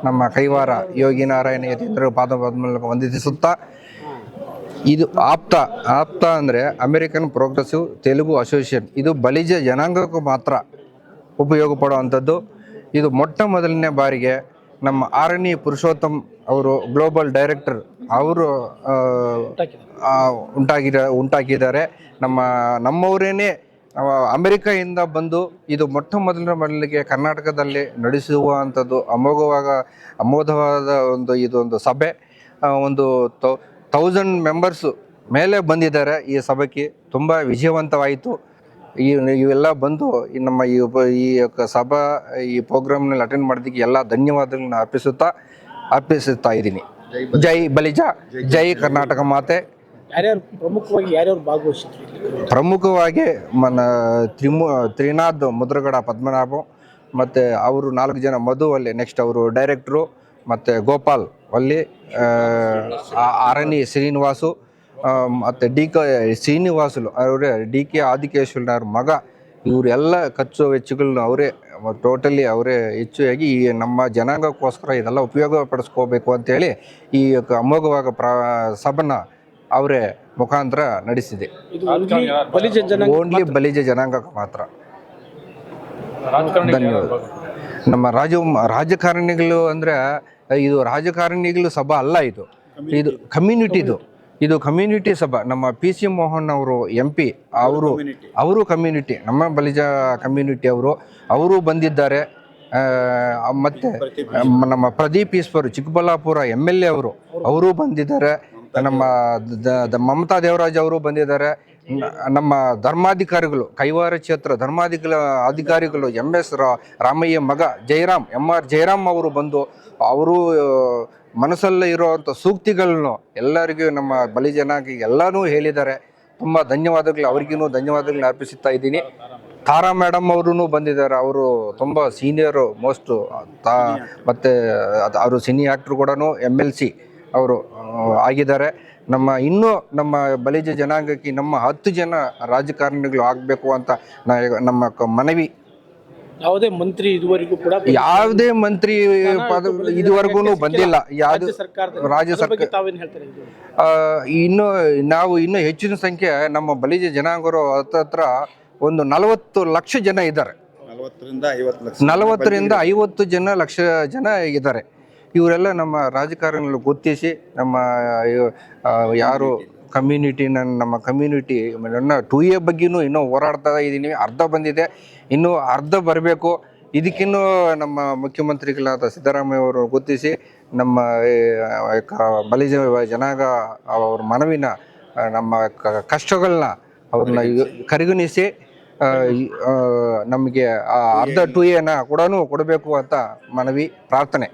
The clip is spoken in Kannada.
ನಮ್ಮ ಕೈವಾರ ಯೋಗಿ ನಾರಾಯಣ ಯತೀಂದ್ರ ಪಾದಪದ್ಮಮೂಲಕ ವಂದಿಸುತ್ತಾ, ಇದು ಆಪ್ತ ಅಂದರೆ ಅಮೆರಿಕನ್ ಪ್ರೋಗ್ರೆಸಿವ್ ತೆಲುಗು ಅಸೋಸಿಯೇಷನ್. ಇದು ಬಲಿಜ ಜನಾಂಗಕ್ಕೂ ಮಾತ್ರ ಉಪಯೋಗ ಪಡುವಂಥದ್ದು. ಇದು ಮೊಟ್ಟ ಮೊದಲನೇ ಬಾರಿಗೆ ನಮ್ಮ ಆರಣಿ ಪುರುಷೋತ್ತಮ್ ಅವರು ಗ್ಲೋಬಲ್ ಡೈರೆಕ್ಟರ್ ಅವರು ಉಂಟಾಕಿದ್ದಾರೆ. ನಮ್ಮವರೇನೇ ಅಮೆರಿಕೆಯಿಂದ ಬಂದು ಇದು ಮೊಟ್ಟ ಮೊದಲಿಗೆ ಕರ್ನಾಟಕದಲ್ಲಿ ನಡೆಸುವಂಥದ್ದು ಅಮೋಘವಾದ ಇದೊಂದು ಸಭೆ. ಒಂದು 1000 ಮೆಂಬರ್ಸು ಮೇಲೆ ಬಂದಿದ್ದಾರೆ. ಈ ಸಭೆಗೆ ತುಂಬ ವಿಜಯವಂತವಾಯಿತು. ಇವೆಲ್ಲ ಬಂದು ನಮ್ಮ ಈ ಪ್ರೋಗ್ರಾಮ್ನಲ್ಲಿ ಅಟೆಂಡ್ ಮಾಡೋದಕ್ಕೆ ಎಲ್ಲ ಧನ್ಯವಾದಗಳನ್ನ ಅರ್ಪಿಸುತ್ತಾ ಇದ್ದೀನಿ. ಜೈ ಬಲಿಜ, ಜೈ ಕರ್ನಾಟಕ ಮಾತೆ. ಯಾರ್ಯಾರು ಭಾಗವಹಿಸಿದ್ರು? ಪ್ರಮುಖವಾಗಿ ತ್ರಿನಾಥ್ ಮುದ್ರಗಡ ಪದ್ಮನಾಭ, ಮತ್ತು ಅವರು 4 ಜನ, ಮಧು ಅಲ್ಲಿ ನೆಕ್ಸ್ಟ್ ಅವರು ಡೈರೆಕ್ಟ್ರು, ಮತ್ತು ಗೋಪಾಲ್ ಅಲ್ಲಿ, ಆರಣಿ ಶ್ರೀನಿವಾಸು, ಮತ್ತು ಶ್ರೀನಿವಾಸುಲು ಅವರೇ, DK ಆದಿಕೇಶ್ವರನವ್ರ ಮಗ. ಇವರೆಲ್ಲ ಖರ್ಚು ವೆಚ್ಚಗಳನ್ನ ಅವರೇ ಹೆಚ್ಚಾಗಿ ಈ ನಮ್ಮ ಜನಾಂಗಕ್ಕೋಸ್ಕರ ಇದೆಲ್ಲ ಉಪಯೋಗ ಪಡಿಸ್ಕೋಬೇಕು ಅಂತೇಳಿ ಈ ಅಮೋಘವಾಗ ಸಭೆನ ಅವರೇ ಮುಖಾಂತರ ನಡೆಸಿದೆ. ಓನ್ಲಿ ಬಲಿಜ ಜನಾಂಗಕ್ಕೆ ಮಾತ್ರ. ಧನ್ಯವಾದ. ನಮ್ಮ ರಾಜಕಾರಣಿಗಳು ಅಂದರೆ ಇದು ರಾಜಕಾರಣಿಗಳು ಸಭಾ ಅಲ್ಲ, ಇದು ಕಮ್ಯುನಿಟಿ ಸಭಾ. ನಮ್ಮ PC ಮೋಹನ್ ಅವರು MP, ಅವರು ಕಮ್ಯುನಿಟಿ, ನಮ್ಮ ಬಲಿಜ ಕಮ್ಯುನಿಟಿ ಅವರು ಬಂದಿದ್ದಾರೆ. ಮತ್ತು ನಮ್ಮ ಪ್ರದೀಪ್ ಈಶ್ವರ್ ಚಿಕ್ಕಬಳ್ಳಾಪುರ MLA ಅವರು ಬಂದಿದ್ದಾರೆ. ನಮ್ಮ ಮಮತಾ ದೇವರಾಜ್ ಅವರು ಬಂದಿದ್ದಾರೆ. ನಮ್ಮ ಧರ್ಮಾಧಿಕಾರಿಗಳು, ಕೈವಾರ ಕ್ಷೇತ್ರ ಅಧಿಕಾರಿಗಳು MS ರಾಮಯ್ಯ ಮಗ MR ಜಯರಾಮ್ ಅವರು ಬಂದು ಅವರು ಮನಸ್ಸಲ್ಲೇ ಇರುವಂಥ ಸೂಕ್ತಿಗಳನ್ನು ಎಲ್ಲರಿಗೂ ನಮ್ಮ ಬಲಿ ಜನಾಂಗಕ್ಕೆ ಎಲ್ಲನೂ ಹೇಳಿದ್ದಾರೆ. ತುಂಬ ಧನ್ಯವಾದಗಳು, ಅವ್ರಿಗೂ ಧನ್ಯವಾದಗಳನ್ನ ಅರ್ಪಿಸುತ್ತಾ ಇದ್ದೀನಿ. ತಾರಾ ಮೇಡಮ್ ಅವರು ಬಂದಿದ್ದಾರೆ. ಅವರು ತುಂಬ ಸೀನಿಯರು ಮೋಸ್ಟು, ಮತ್ತು ಅವರು ಸಿನಿ ಆ್ಯಕ್ಟ್ರು ಕೂಡ MLC ಅವರು ಆಗಿದ್ದಾರೆ. ನಮ್ಮ ಬಲಿಜ ಜನಾಂಗಕ್ಕೆ 10 ಜನ ರಾಜಕಾರಣಿಗಳು ಆಗಬೇಕು ಅಂತ ನಮ್ಮ ಮನವಿ. ಯಾವುದೇ ಮಂತ್ರಿ ಇದುವರೆಗೂ ಬಂದಿಲ್ಲ. ರಾಜ್ಯ ಸರ್ಕಾರ ಇನ್ನೂ ಹೆಚ್ಚಿನ ಸಂಖ್ಯೆ ನಮ್ಮ ಬಲಿಜ ಜನಾಂಗರು ಹತ್ರ ಒಂದು 40 ಲಕ್ಷ ಜನ ಇದ್ದಾರೆ. 40ರಿಂದ 50 ಲಕ್ಷ ಜನ ಇದ್ದಾರೆ. ಇವರೆಲ್ಲ ನಮ್ಮ ರಾಜಕಾರಣಿಗಳು ಗುರುತಿಸಿ ನಮ್ಮ ಯಾರು ನಮ್ಮ ಕಮ್ಯುನಿಟಿ 2A ಬಗ್ಗೆನೂ ಇನ್ನೂ ಹೋರಾಡ್ತಾ ಇದ್ದೀನಿ. ಅರ್ಧ ಬಂದಿದೆ, ಇನ್ನೂ ಅರ್ಧ ಬರಬೇಕು. ಇದಕ್ಕಿನ್ನೂ ನಮ್ಮ ಮುಖ್ಯಮಂತ್ರಿಗಳಾದ ಸಿದ್ದರಾಮಯ್ಯ ಅವರು ಗುರುತಿಸಿ ನಮ್ಮ ಬಲಿಜ ಜನಾಂಗ ಅವ್ರ ಮನವಿನ, ನಮ್ಮ ಕಷ್ಟಗಳನ್ನ ಅವ್ರನ್ನ ಪರಿಗಣಿಸಿ ನಮಗೆ ಅರ್ಧ 2Aನ ಕೂಡ ಕೊಡಬೇಕು ಅಂತ ಮನವಿ, ಪ್ರಾರ್ಥನೆ.